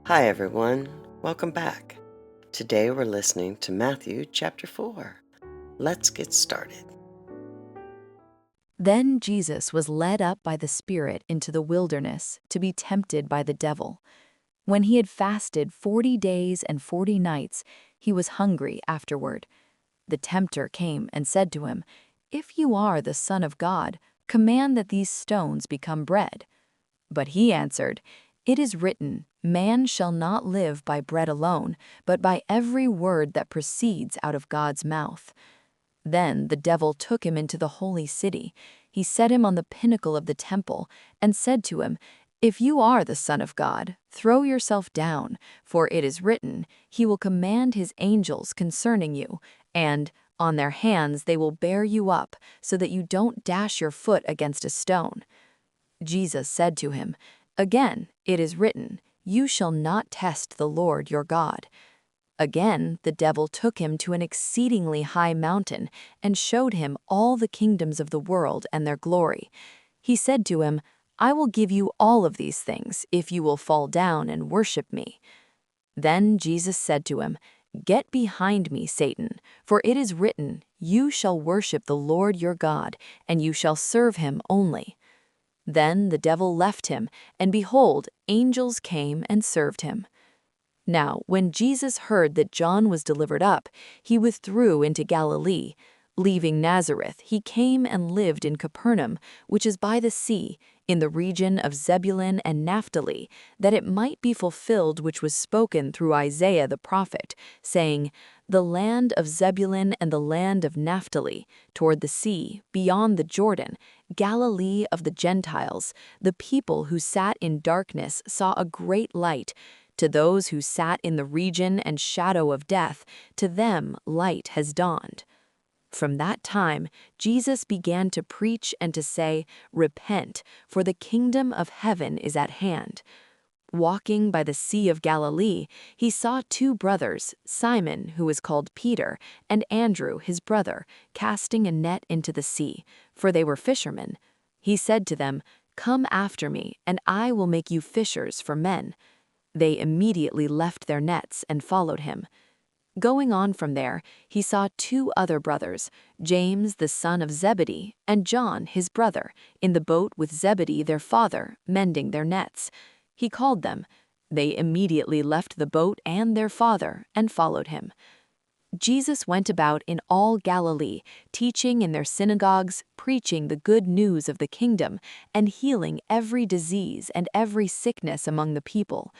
Hi everyone, welcome back. Today we're listening to Matthew chapter 4. Let's get started. Then Jesus was led up by the Spirit into the wilderness to be tempted by the devil. When he had fasted 40 days and 40 nights, he was hungry afterward. The tempter came and said to him, "If you are the Son of God, command that these stones become bread." But he answered, "It is written, man shall not live by bread alone, but by every word that proceeds out of God's mouth." Then the devil took him into the holy city. He set him on the pinnacle of the temple and said to him, "If you are the Son of God, throw yourself down, for it is written, He will command His angels concerning you, and on their hands they will bear you up, so that you don't dash your foot against a stone." Jesus said to him, "Again, it is written, You shall not test the Lord your God." Again, the devil took him to an exceedingly high mountain and showed him all the kingdoms of the world and their glory. He said to him, "I will give you all of these things if you will fall down and worship me." Then Jesus said to him, "Get behind me, Satan, for it is written, You shall worship the Lord your God, and you shall serve him only." Then the devil left him, and behold, angels came and served him. Now, when Jesus heard that John was delivered up, he withdrew into Galilee. Leaving Nazareth, he came and lived in Capernaum, which is by the sea, in the region of Zebulun and Naphtali, that it might be fulfilled which was spoken through Isaiah the prophet, saying, "The land of Zebulun and the land of Naphtali, toward the sea, beyond the Jordan, Galilee of the Gentiles, the people who sat in darkness saw a great light. To those who sat in the region and shadow of death, to them light has dawned." From that time, Jesus began to preach and to say, "Repent, for the kingdom of heaven is at hand." Walking by the Sea of Galilee, he saw two brothers, Simon, who is called Peter, and Andrew, his brother, casting a net into the sea, for they were fishermen. He said to them, "Come after me, and I will make you fishers for men." They immediately left their nets and followed him. Going on from there, he saw two other brothers, James the son of Zebedee, and John his brother, in the boat with Zebedee their father, mending their nets. He called them. They immediately left the boat and their father and followed him. Jesus went about in all Galilee, teaching in their synagogues, preaching the good news of the kingdom, and healing every disease and every sickness among the people.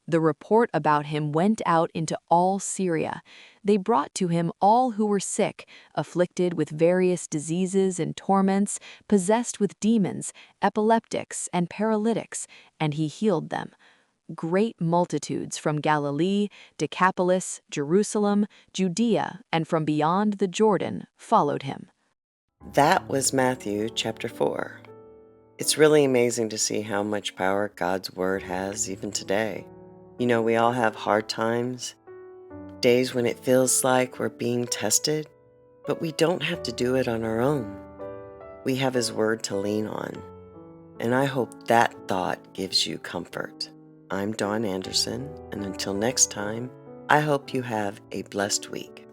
The report about him went out into all Syria. They brought to him all who were sick, afflicted with various diseases and torments, possessed with demons, epileptics, and paralytics, and he healed them. Great multitudes from Galilee, Decapolis, Jerusalem, Judea, and from beyond the Jordan followed him. That was Matthew chapter 4. It's really amazing to see how much power God's word has even today. We all have hard times, days when it feels like we're being tested, but we don't have to do it on our own. We have His word to lean on. And I hope that thought gives you comfort. I'm Dawn Anderson, and until next time, I hope you have a blessed week.